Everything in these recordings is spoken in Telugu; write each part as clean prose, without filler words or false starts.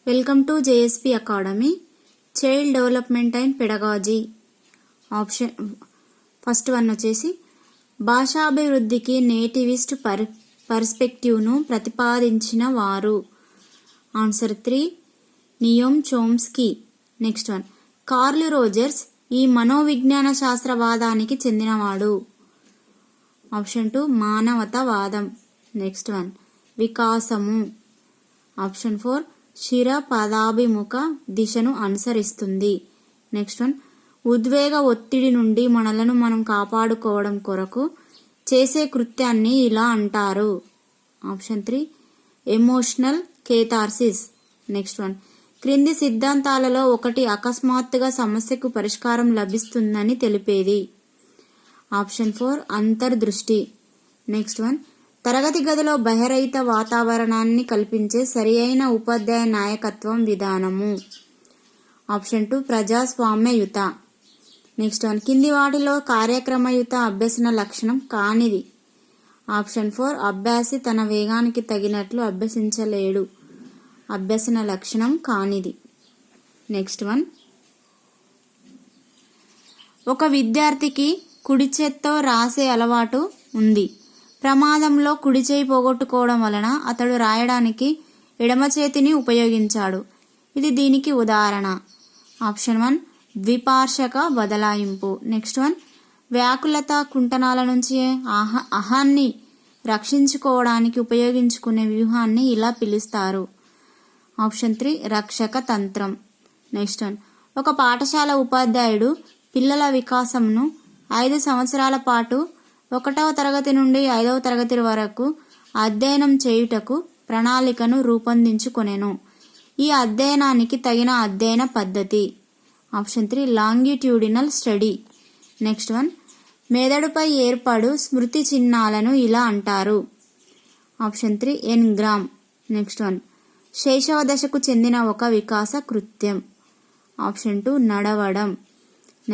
Welcome to JSP academy child development and pedagogy. Option first one వచ్చేసి భాషాభివృద్ధికి నేటివిస్ట్ పర్స్పెక్టివ్ను ప్రతిపాదించిన వారు. Answer 3 Noam Chomsky. Next one Carl Rogers ఈ మనోవిజ్ఞాన శాస్త్రవాదానికి చెందినవాడు. ఆప్షన్ 2 మానవతావాదం. నెక్స్ట్ వన్ వికాసము. ఆప్షన్ 4 శిర పదాభిముఖ దిశను అనుసరిస్తుంది. నెక్స్ట్ వన్ ఉద్వేగ ఒత్తిడి నుండి మనలను మనం కాపాడుకోవడం కొరకు చేసే కృత్యాన్ని ఇలా అంటారు. Option 3 emotional catharsis. Next one క్రింది సిద్ధాంతాలలో ఒకటి అకస్మాత్తుగా సమస్యకు పరిష్కారం లభిస్తుందని తెలిపేది. ఆప్షన్ 4 అంతర్దృష్టి. నెక్స్ట్ వన్ తరగతి గదిలో బహిరహిత వాతావరణాన్ని కల్పించే సరియైన ఉపాధ్యాయ నాయకత్వం విధానము. ఆప్షన్ 2 ప్రజాస్వామ్యయుత. నెక్స్ట్ వన్ కింది వాటిలో కార్యక్రమయుత అభ్యసన లక్షణం కానిది. ఆప్షన్ 4 అభ్యాసి తన వేగానికి తగినట్లు అభ్యసించలేడు. అభ్యసన లక్షణం కానిది. నెక్స్ట్ వన్ ఒక విద్యార్థికి కుడి చేత్తో రాసే అలవాటు ఉంది. ప్రమాదంలో కుడి చేయి పోగొట్టుకోవడం వలన అతడు రాయడానికి ఎడమ చేతిని ఉపయోగించాడు. ఇది దీనికి ఉదాహరణ. ఆప్షన్ 1 ద్విపార్షక బదలాయింపు. నెక్స్ట్ వన్ వ్యాకులత కుంటనాల నుంచి అహాన్ని రక్షించుకోవడానికి ఉపయోగించుకునే వ్యూహాన్ని ఇలా పిలుస్తారు. ఆప్షన్ 3 రక్షక తంత్రం. నెక్స్ట్ వన్ ఒక పాఠశాల ఉపాధ్యాయుడు పిల్లల వికాసంను 5 సంవత్సరాల పాటు 1వ తరగతి నుండి 5వ తరగతి వరకు అధ్యయనం చేయుటకు ప్రణాళికను రూపొందించుకొనెను. ఈ అధ్యయనానికి తగిన అధ్యయన పద్ధతి. Option 3 longitudinal study. Next one మెదడుపై ఏర్పడు స్మృతి చిహ్నాలను ఇలా అంటారు. Option 3 engram. నెక్స్ట్ వన్ శైశవ దశకు చెందిన ఒక వికాస కృత్యం. ఆప్షన్ 2 నడవడం.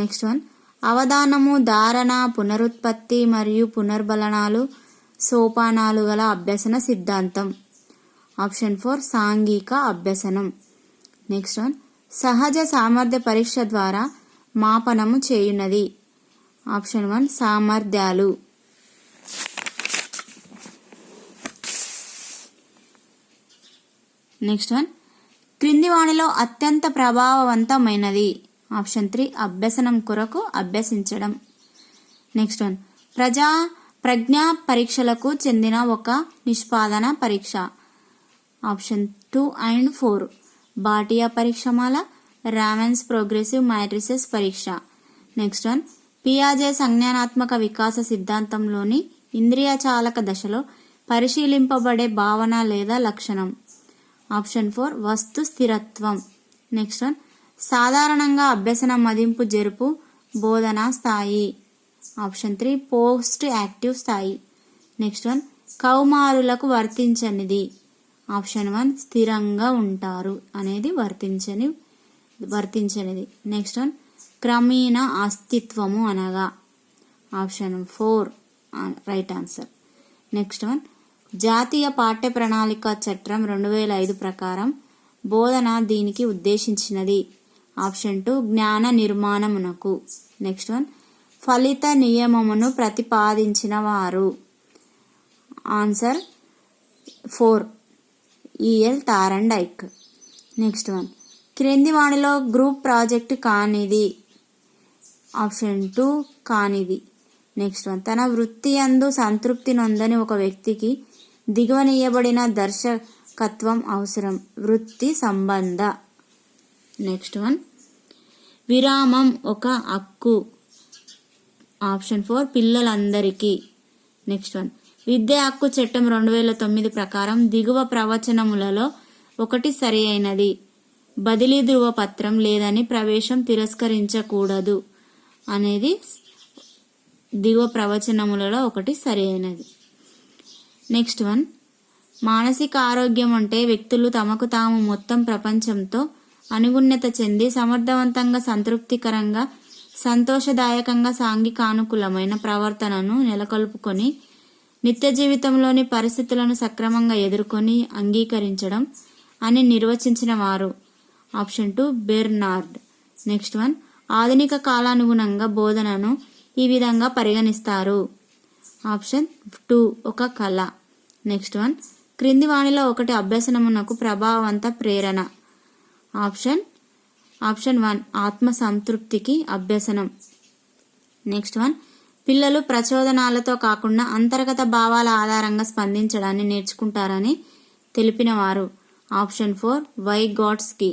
నెక్స్ట్ వన్ అవధానము, ధారణ, పునరుత్పత్తి మరియు పునర్బలనాలు సోపానాలు గల అభ్యసన సిద్ధాంతం. ఆప్షన్ 4 సాంఘిక అభ్యసనం. నెక్స్ట్ వన్ సహజ సామర్థ్య పరీక్ష ద్వారా మాపనము చేయున్నది. ఆప్షన్ 1 సామర్థ్యాలు. నెక్స్ట్ వన్ క్రింది వాణిలో అత్యంత ప్రభావవంతమైనది. ఆప్షన్ 3 అభ్యసనం కొరకు అభ్యసించడం. నెక్స్ట్ వన్ ప్రజ్ఞా పరీక్షలకు చెందిన ఒక నిష్పాదన పరీక్ష. ఆప్షన్ 2 అండ్ 4 బాటియా పరీక్షమాల, రామన్స్ ప్రోగ్రెసివ్ మ్యాట్రిసెస్ పరీక్ష. నెక్స్ట్ వన్ పియాజే సంజ్ఞానాత్మక వికాస సిద్ధాంతంలోని ఇంద్రియ చాలక దశలో పరిశీలింపబడే భావన లేదా లక్షణం. ఆప్షన్ 4 వస్తు స్థిరత్వం. నెక్స్ట్ వన్ సాధారణంగా అభ్యసన మదింపు జరుపు బోధనా స్థాయి. ఆప్షన్ 3 పోస్ట్ యాక్టివ్ స్థాయి. నెక్స్ట్ వన్ కౌమారులకు వర్తించనిది. ఆప్షన్ 1 స్థిరంగా ఉంటారు అనేది వర్తించనిది. నెక్స్ట్ వన్ క్రమీణ అస్తిత్వము అనగా. Option 4 right answer. Next one జాతీయ పాఠ్య ప్రణాళిక చట్టం 2005 ప్రకారం బోధన దీనికి ఉద్దేశించినది. ఆప్షన్ 2 జ్ఞాన నిర్మాణమునకు. నెక్స్ట్ వన్ ఫలిత నియమమును ప్రతిపాదించిన వారు. Answer 4 EL Thorndike. Next one క్రింది వాణిలో గ్రూప్ ప్రాజెక్టు కానిది. ఆప్షన్ 2 కానిది. నెక్స్ట్ వన్ తన వృత్తి యందు సంతృప్తి నొందని ఒక వ్యక్తికి దిగువనీయబడిన దర్శకత్వం అవసరం. వృత్తి సంబంధ. నెక్స్ట్ వన్ విరామం ఒక హక్కు. ఆప్షన్ 4 పిల్లలందరికీ. నెక్స్ట్ వన్ విద్యా హక్కు చట్టం 2009 ప్రకారం దిగువ ప్రవచనములలో ఒకటి సరి అయినది. బదిలీ ధృవపత్రం లేదని ప్రవేశం తిరస్కరించకూడదు అనేది దిగువ ప్రవచనములలో ఒకటి సరి అయినది. నెక్స్ట్ వన్ మానసిక ఆరోగ్యం అంటే వ్యక్తులు తమకు తాము మొత్తం ప్రపంచంతో అనుగుణ్యత చెంది సమర్థవంతంగా సంతృప్తికరంగా సంతోషదాయకంగా సాంఘికానుకూలమైన ప్రవర్తనను నెలకొల్పుకొని నిత్య జీవితంలోని పరిస్థితులను సక్రమంగా ఎదుర్కొని అంగీకరించడం అని నిర్వచించిన వారు? Option 2 Bernard. నెక్స్ట్ వన్, ఆధునిక కాలానుగుణంగా బోధనను ఈ విధంగా పరిగణిస్తారు? ఆప్షన్ 2 ఒక కళ. నెక్స్ట్ వన్, క్రింది వాణిలో ఒకటి అభ్యసనమునకు ప్రభావవంత ప్రేరణ? ఆప్షన్ 1 ఆత్మ సంతృప్తికి అభ్యసనం. నెక్స్ట్ వన్, పిల్లలు ప్రచోదనాలతో కాకుండా అంతర్గత భావాల ఆధారంగా స్పందించడాన్ని నేర్చుకుంటారని తెలిపిన వారు? ఆప్షన్ 4 వైగాట్స్కీ.